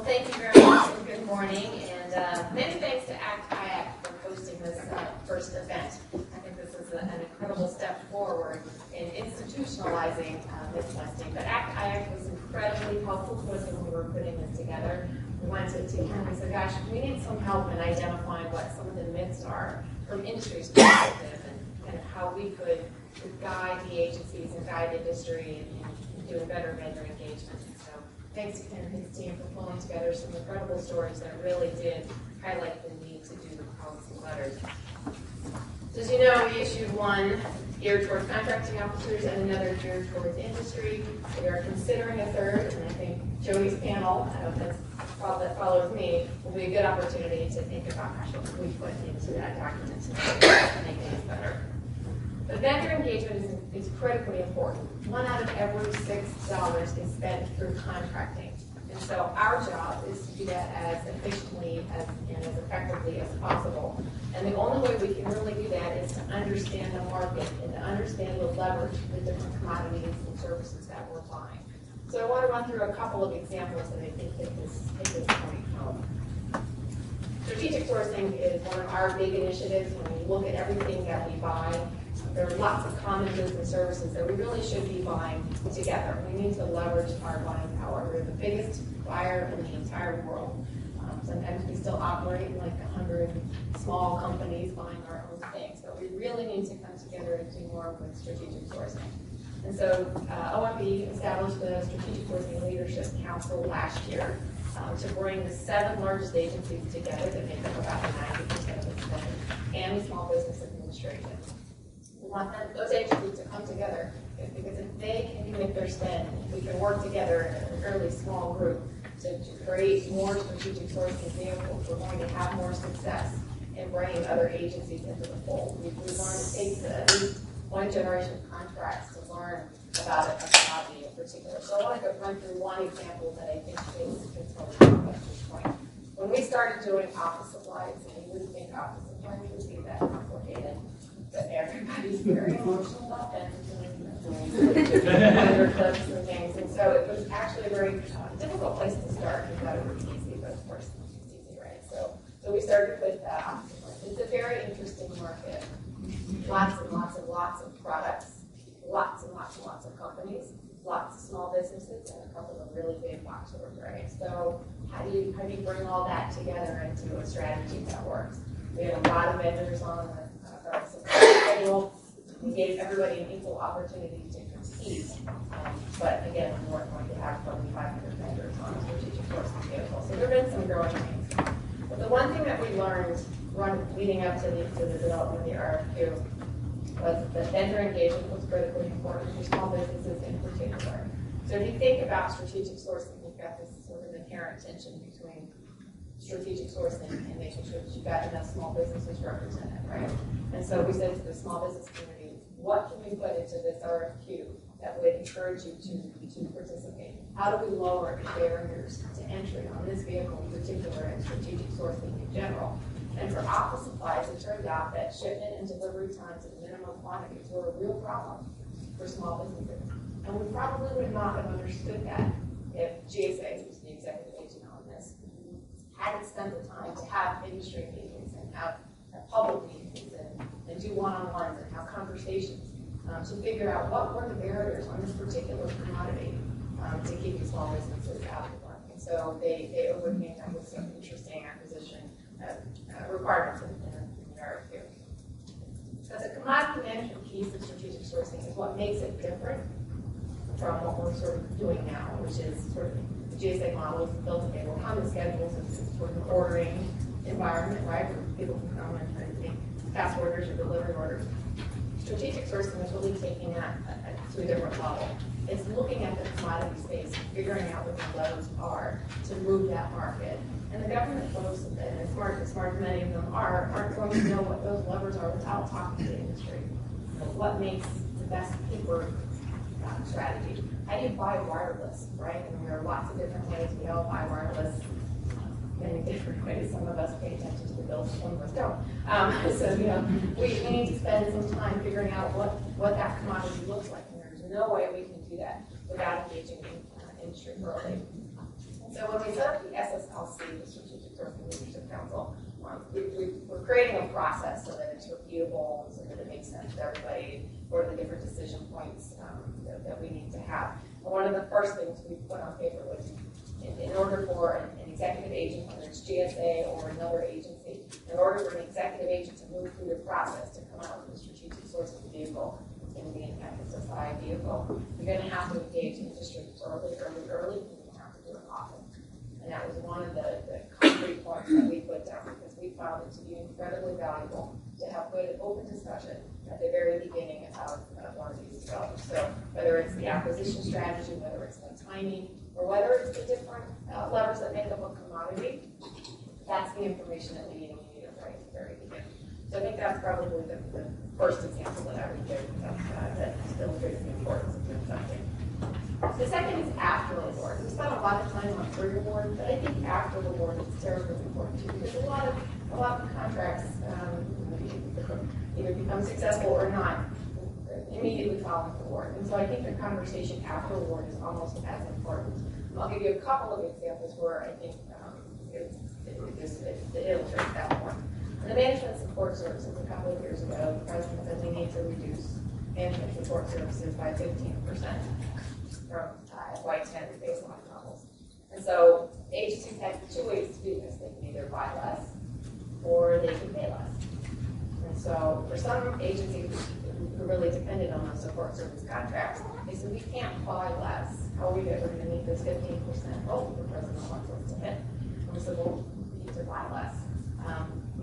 thank you very much and good morning, and many thanks to ACT-IAC for hosting this first event. I think this is an incredible step forward in institutionalizing mythbusting. But ACT-IAC was incredibly helpful to us when we were putting this together. We went to Ken and said, gosh, we need some help in identifying what some of the myths are from industry's perspective and how we could guide the agencies and guide industry in doing better vendor engagement. So thanks to Ken and his team for pulling together some incredible stories that really did highlight the need to do the policy letters. So as you know, we issued one geared towards contracting officers and another geared towards industry. We are considering a third, and I think Joey's panel that follows me will be a good opportunity to think about what we put into that document to make things better. But vendor engagement is critically important. 1 out of every $6 is spent through contracting. And so our job is to do that as efficiently and as effectively as possible. And the only way we can really do that is to understand the market and to understand the leverage of the different commodities and services that we're buying. So I want to run through a couple of examples that I think hit this point home. Strategic sourcing is one of our big initiatives. When we look at everything that we buy, there are lots of common goods and services that we really should be buying together. We need to leverage our buying power. We're the biggest buyer in the entire world. Sometimes we still operate like 100 small companies buying our own things, but we really need to come together and do more with strategic sourcing. And so OMB established the Strategic Sourcing Leadership Council last year to bring the 7 largest agencies together that make up about 90% of the spend and the Small Business Administration. We want those agencies to come together because if they can commit their spend, we can work together in a fairly small group to create more strategic sourcing vehicles. We're going to have more success in bringing other agencies into the fold. We've learned it takes at least one generation of contracts to learn about a commodity in particular. So I want to run through one example that I think is helpful at this point. When we started doing office supplies, and you wouldn't think office supplies would be that complicated, but everybody's very emotional about pens and clips and things. And so it was actually a very difficult place to start. We thought it would be easy, but of course it's easy, right? So we started with office supplies. It's a very interesting market. Lots of products, lots of companies, lots of small businesses, and a couple of really big box stores, right? So how do you bring all that together into a strategy that works? We had a lot of vendors on the supply schedule. We gave everybody an equal opportunity to compete, but again, we weren't going to have 2,500 vendors on a strategic sourcing vehicle. So there have been some growing pains. But the one thing that we learned leading up to the development of the RFQ was that vendor engagement was critically important for small businesses in particular. So if you think about strategic sourcing, you've got this sort of inherent tension between strategic sourcing and making sure that you've got enough small businesses represented, right? And so we said to the small business community, what can we put into this RFQ that would encourage you to participate? How do we lower the barriers to entry on this vehicle in particular and strategic sourcing in general? And for office supplies, it turned out that shipment and delivery times in minimum quantities were a real problem for small businesses. And we probably would not have understood that if GSA, who's the executive agent on this, hadn't spent the time to have industry meetings and have public meetings and do one-on-ones and have conversations to figure out what were the barriers on this particular commodity to keep the small businesses out of the market. And so they overcame that with some interesting acquisition requirements in the RFQ. So the commodity management piece of strategic sourcing is what makes it different from what we're sort of doing now, which is sort of the GSA model is built to enable common schedules. It's sort of an ordering environment, right, where people can come and make task orders or delivery orders. Strategic sourcing is really taking that to a different level. It's looking at the commodity space, figuring out what the levers are to move that market. And the government folks, and as smart as many of them are, aren't going to know what those levers are without talking to the industry. So what makes the best paper strategy? How do you buy wireless, right? And there are lots of different ways we all buy wireless, many different ways. Some of us pay attention to the bills, some of us don't. So we need to spend some time figuring out what that commodity looks like. And there's no way we can do that without engaging in industry early. So when we set up the SSLC, the Strategic Sourcing Leadership Council, we're creating a process so that it's repeatable, so that it makes sense to everybody, what are the different decision points that we need to have. And one of the first things we put on paper was, in order for an executive agent, whether it's GSA or another agency, in order for an executive agent to move through the process to come out with a strategic sourcing vehicle, it's going to be an SSI vehicle, you're going to have to engage the district early, and you're going to have to do it often. And that was one of the concrete points that we put down, because we found it to be incredibly valuable to have good open discussion at the very beginning of one of these developments. So whether it's the acquisition strategy, whether it's the timing, or whether it's the different levers that make up a commodity, that's the information that we need right at the very beginning. So I think that's probably the first example that I would give that illustrates the importance of doing something. The second is after award. We spent a lot of time on pre-award, but I think after award is terribly important too, because a lot of contracts either become successful or not immediately following the award. And so I think the conversation after award is almost as important. I'll give you a couple of examples where I think it illustrates that point. In the management support services, a couple of years ago, the president said we need to reduce management support services by 15% from FY10 baseline levels. And so agencies had two ways to do this. They can either buy less or they can pay less. And so for some agencies who really depended on those support service contracts, they said we can't buy less. How are we going to meet this 15% goal the president wants us to hit? And we said, well, we need to buy less.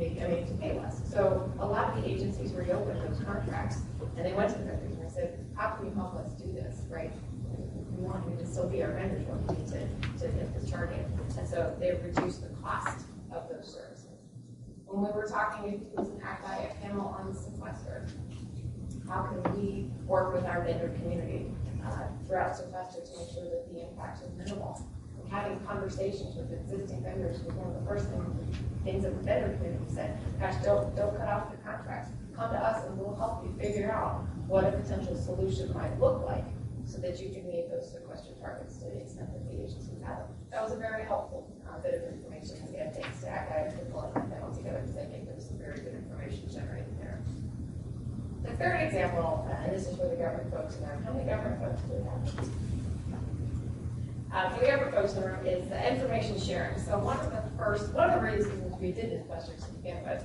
To pay less. So a lot of the agencies reopened those contracts, and they went to the vendors and they said, how can you help us do this, right? We want you to still be our vendors, but we need to hit this target. And so they reduced the cost of those services. When we were talking, it was an ACT-IAC panel on sequester. How can we work with our vendor community throughout sequester to make sure that the impact is minimal? And having conversations with existing vendors was one of the first things that the vendor community said, gosh, don't cut off your contracts. Come to us and we'll help you figure out what a potential solution might look like so that you can meet those sequester targets to the extent that the agencies have them. That was a very helpful bit of information. Again, thanks to ACT-IAC for pulling that panel together, because I think there was some very good information generated there. The third example, and this is for the government folks in there. How many government folks do we have? For the government folks in the room is the information sharing. So one of the reasons we did this question to begin with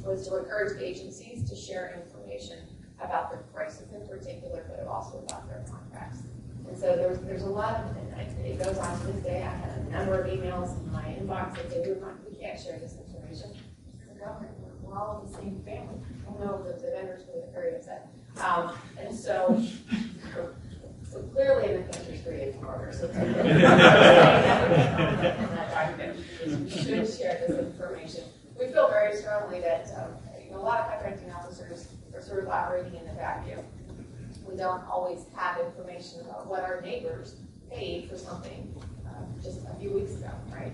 was to encourage agencies to share information about their prices in particular, but also about their contracts. And so there's a lot of, and it goes on to this day. I had a number of emails in my inbox that said, we can't share this information. The government, we're all in the same family. I don't know if the vendors were very upset. And so clearly in the country's created order. So we should share this information. We feel very strongly that a lot of contracting officers are sort of operating in a vacuum. We don't always have information about what our neighbors paid for something just a few weeks ago, right?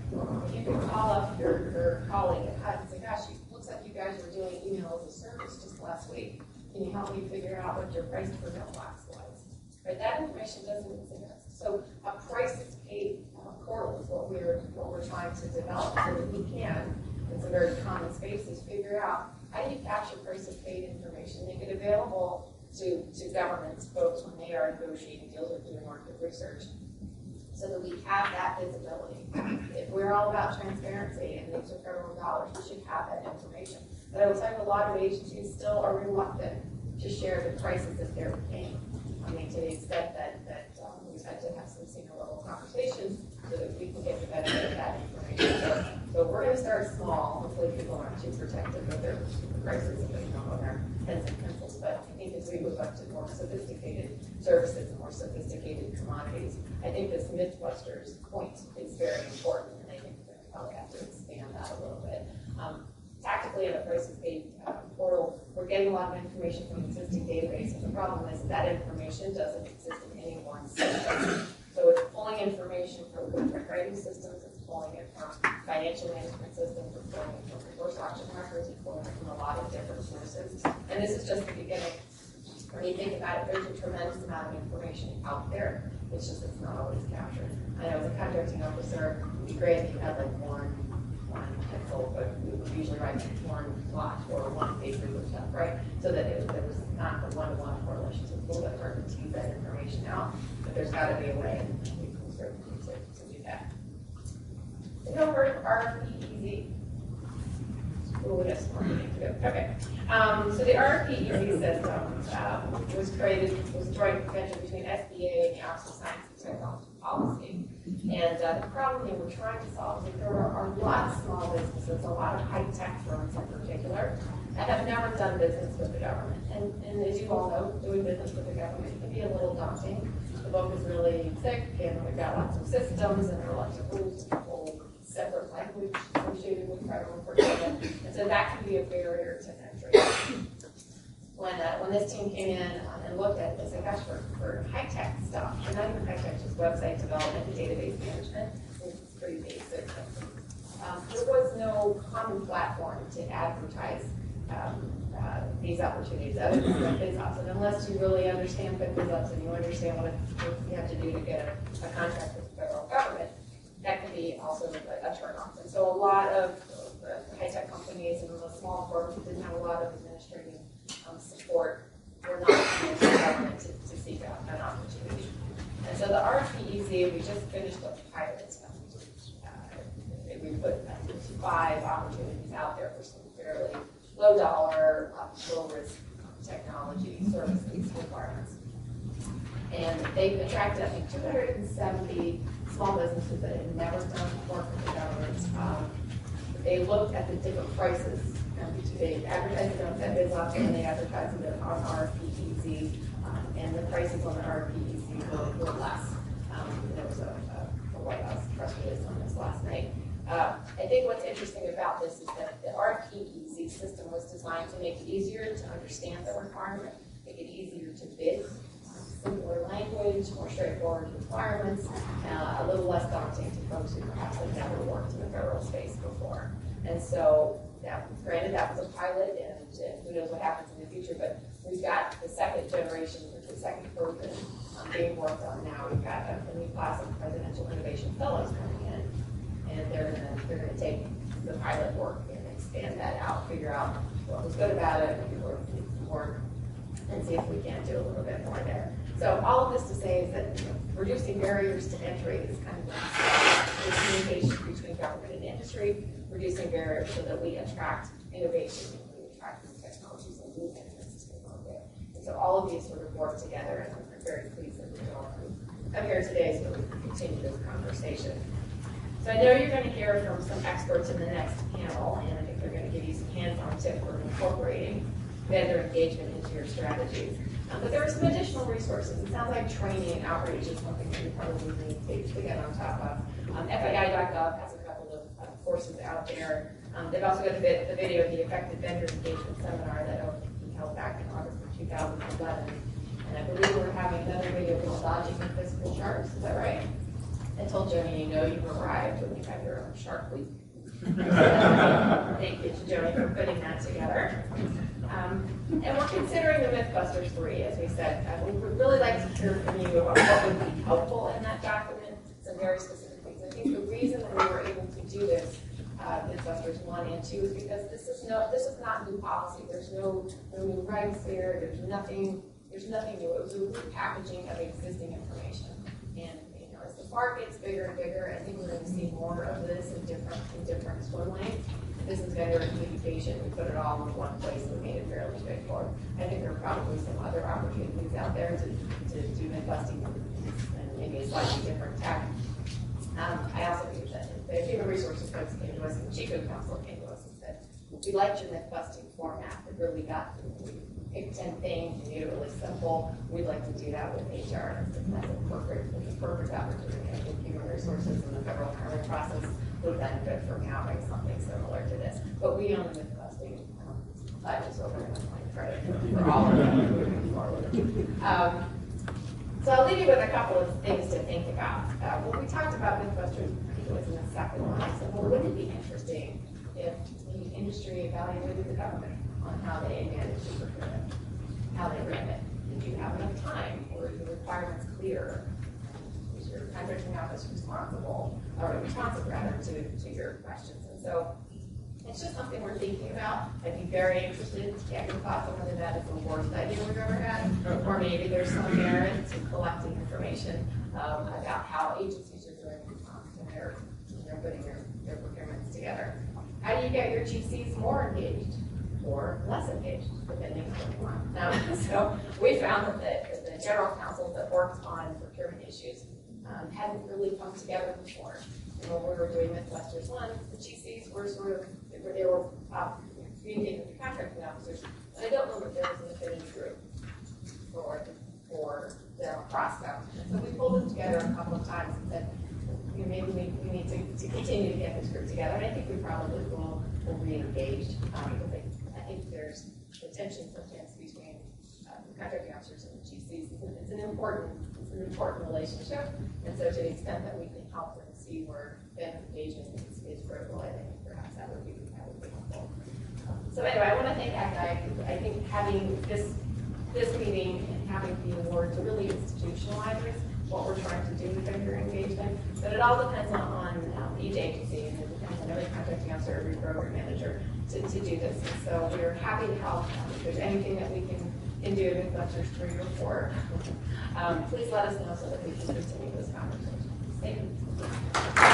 You can call up your colleague at HUD and say, gosh, it looks like you guys were doing email as a service just last week. Can you help me figure out what your price per mailbox was? Right? That information doesn't exist. So a prices paid portal is what we're trying to develop so that we can, it's a very common space, is figure out how do you capture prices paid information, make it available to governments, folks, when they are negotiating deals or doing market research, so that we have that visibility. If we're all about transparency and these are federal dollars, we should have that information. But I will tell you, a lot of agencies still are reluctant to share the prices that they're paying. I mean, to the extent that we've had to have some senior level conversations so that we can get the benefit of that information. So we're going to start small. Hopefully people aren't too protective of their prices and on their pens and pencils. But I think as we move up to more sophisticated services and more sophisticated commodities, I think this Mythbusters point is very important, and I think we're going to probably have to expand that a little bit. Tactically, in the prices paid portal, we're getting a lot of information from the existing database, and the problem is that information doesn't exist in any one system. So it's pulling information from contract writing systems, it's pulling it from financial management systems, it's pulling it from reverse auction records, it's pulling it from a lot of different sources. And this is just the beginning. When you think about it, there's a tremendous amount of information out there. It's just it's not always captured. I know as a contracting officer, it'd be great if you had like one pencil, but we would usually write one plot or one paper or stuff, right? So that there was not the one-to-one correlation. So it's a little bit hard to tease that information out, but there's got to be a way, and we can certainly to do that. You know, heard of RFP-EZ? Oh, we have some more to do. Okay. So the RFP-EZ system was created, was a joint venture between SBA and the Office of Science and Technology Policy. And the problem they were trying to solve is that there are a lot of small businesses, a lot of high-tech firms in particular, that have never done business with the government. And as you all know, doing business with the government can be a little daunting. The book is really thick, and we've got lots of systems, and there are lots of rules and whole separate language associated with federal procurement. And so that can be a barrier to entry. When this team came in and looked at this, they said, gosh, for high-tech stuff, and not even high-tech, just website development and database management, which is pretty basic. There was no common platform to advertise these opportunities other than FinBiz And unless you really understand FinBiz and you understand what you have to do to get a contract with the federal government, that can be also a turn-off. And so a lot of high-tech companies and the small firms who didn't have a lot of administrative support were not coming to the government to seek out an opportunity. And so the RFP-EZ, we just finished a pilot. We put 5 opportunities out there for some fairly low-dollar, low-risk technology services requirements. And they attracted, I think, 270 small businesses that had never done work with the government. They looked at the different prices. They advertised it on FinBiz and they advertised it on RFP-EZ, and the prices on the RFP-EZ were less. There was a White House press release on this last night. I think what's interesting about this is that the RFP-EZ system was designed to make it easier to understand the requirement, make it easier to bid, simpler language, more straightforward requirements, a little less daunting to folks who perhaps have never worked in the federal space before. And so, granted, that was a pilot, and who knows what happens in the future, but we've got the second generation, or the second version being worked on now. We've got a new class of presidential innovation fellows coming in, and they're going to take the pilot work and expand that out, figure out what was good about it, maybe what needs to work, and see if we can do a little bit more there. So all of this to say is that reducing barriers to entry is kind of the communication between government and industry, reducing barriers so that we attract innovation, and we attract new technologies and new benefits to the market. And so all of these sort of work together, and I'm very pleased that we're all come here today so we can continue this conversation. So I know you're going to hear from some experts in the next panel, and I think they're going to give you some hands-on tips for incorporating vendor engagement into your strategies. But there are some additional resources. It sounds like training and outreach is something that you probably need to get on top of. FAI.gov has a couple of courses out there. They've also got the video of the Effective Vendor Engagement Seminar that we held back in August of 2011. And I believe we're having another video called Dodging the Fiscal Sharks. Is that right? I told Joni, you know you've arrived when you have your own Shark Week. Thank you to Joni for putting that together. And we're considering the Mythbusters 3, as we said. We would really like to hear from you about what would be helpful in that document, some very specific things. I think the reason that we were able to do this, Mythbusters 1 and 2, is because this is not new policy. There's no new regs here. There's nothing new. It was a repackaging of existing information. And as the park gets bigger and bigger, I think we're going to see more of this in different swim lanes. This is vendor communication. We put it all in one place and we made it fairly straightforward. I think there are probably some other opportunities out there to do Mythbusting and maybe a slightly different tack. I also think that the human resources folks came to us and the Chico Council came to us and said, we liked your Mythbusting format. It really got pick 10 things, you made it really simple. We'd like to do that with HR. That's a perfect opportunity. I think human resources in the federal procurement process would benefit from having something similar to this. But we own the Mythbusting just over and I'm credit for all of that moving forward. So I'll leave you with a couple of things to think about. When we talked about Mythbusters, I think it was in the second one, I said, well, wouldn't it be interesting if the industry evaluated the government on how they manage the procurement, how they ran it? Did you have enough time? Were the requirements clear? your contracting office responsive rather to your questions. And so it's just something we're thinking about. I'd be very interested to get your thoughts on whether that is the worst idea we've ever had, or maybe there's some merit to collecting information about how agencies are doing when they're putting their procurements together. How do you get your GCs more engaged or less engaged, depending on what you want? So we found that the general counsels that worked on procurement issues hadn't really come together before. And when we were doing Mythbusters 1, the GCs were they were communicating with the contracting officers, and I don't know that there was an affinity group for them across them. So we pulled them together a couple of times and said, maybe we need to continue to get this group together, and I think we probably will re-engage because I think there's the tension sometimes between the contracting officers and the GCs. It's an important relationship, and so to the extent that we can help them see where benefit engagement is critical, I think perhaps that would be helpful. So anyway, I want to thank ACT-IAC. I think having this meeting and having the award to really institutionalize what we're trying to do with vendor engagement, but it all depends on each agency, and it depends on every contracting officer, every program manager to do this. And so we're happy to help. If there's anything that we can do in Mythbusters 3 or 4, please let us know so that we can continue this conversation. Thank you.